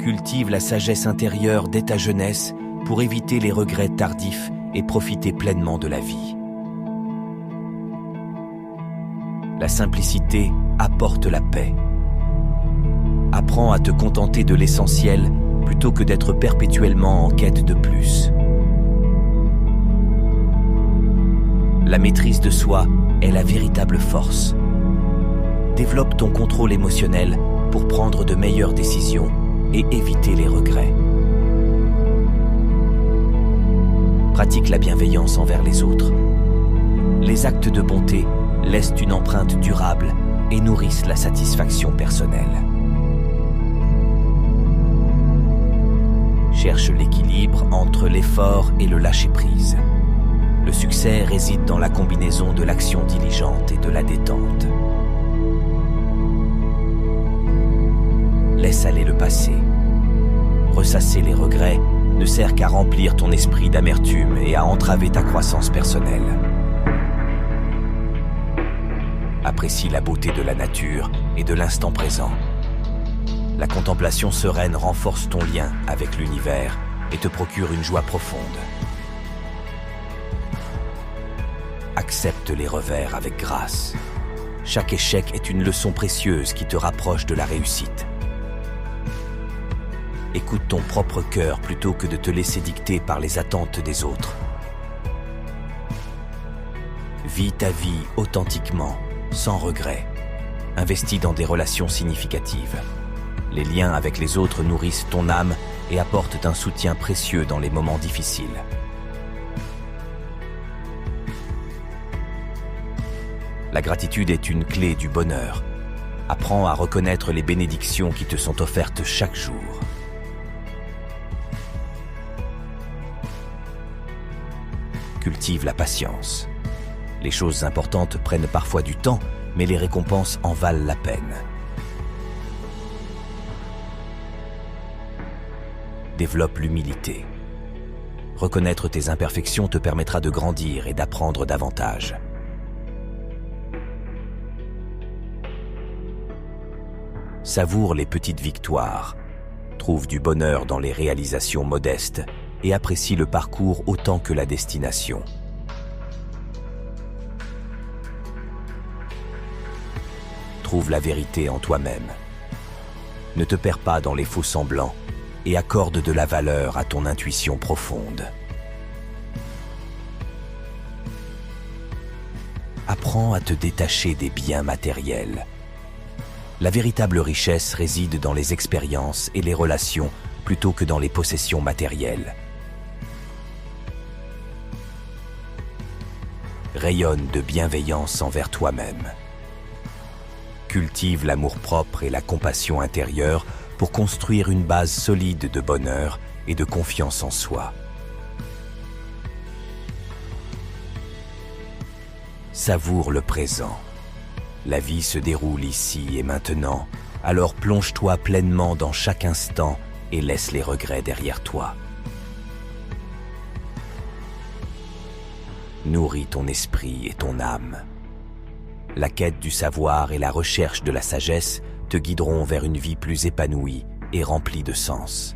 Cultive la sagesse intérieure dès ta jeunesse pour éviter les regrets tardifs et profiter pleinement de la vie. La simplicité apporte la paix. Apprends à te contenter de l'essentiel plutôt que d'être perpétuellement en quête de plus. La maîtrise de soi est la véritable force. Développe ton contrôle émotionnel pour prendre de meilleures décisions et éviter les regrets. Pratique la bienveillance envers les autres. Les actes de bonté laissent une empreinte durable et nourrissent la satisfaction personnelle. Cherche l'équilibre entre l'effort et le lâcher-prise. Le succès réside dans la combinaison de l'action diligente et de la détente. Laisse aller le passé. Ressasser les regrets ne sert qu'à remplir ton esprit d'amertume et à entraver ta croissance personnelle. Apprécie la beauté de la nature et de l'instant présent. La contemplation sereine renforce ton lien avec l'univers et te procure une joie profonde. Accepte les revers avec grâce. Chaque échec est une leçon précieuse qui te rapproche de la réussite. Écoute ton propre cœur plutôt que de te laisser dicter par les attentes des autres. Vis ta vie authentiquement, sans regret. Investis dans des relations significatives. Les liens avec les autres nourrissent ton âme et apportent un soutien précieux dans les moments difficiles. La gratitude est une clé du bonheur. Apprends à reconnaître les bénédictions qui te sont offertes chaque jour. Cultive la patience. Les choses importantes prennent parfois du temps, mais les récompenses en valent la peine. Développe l'humilité. Reconnaître tes imperfections te permettra de grandir et d'apprendre davantage. Savoure les petites victoires. Trouve du bonheur dans les réalisations modestes et apprécie le parcours autant que la destination. Trouve la vérité en toi-même. Ne te perds pas dans les faux semblants et accorde de la valeur à ton intuition profonde. Apprends à te détacher des biens matériels. La véritable richesse réside dans les expériences et les relations plutôt que dans les possessions matérielles. Rayonne de bienveillance envers toi-même. Cultive l'amour-propre et la compassion intérieure pour construire une base solide de bonheur et de confiance en soi. Savoure le présent. La vie se déroule ici et maintenant, alors plonge-toi pleinement dans chaque instant et laisse les regrets derrière toi. Nourris ton esprit et ton âme. La quête du savoir et la recherche de la sagesse te guideront vers une vie plus épanouie et remplie de sens.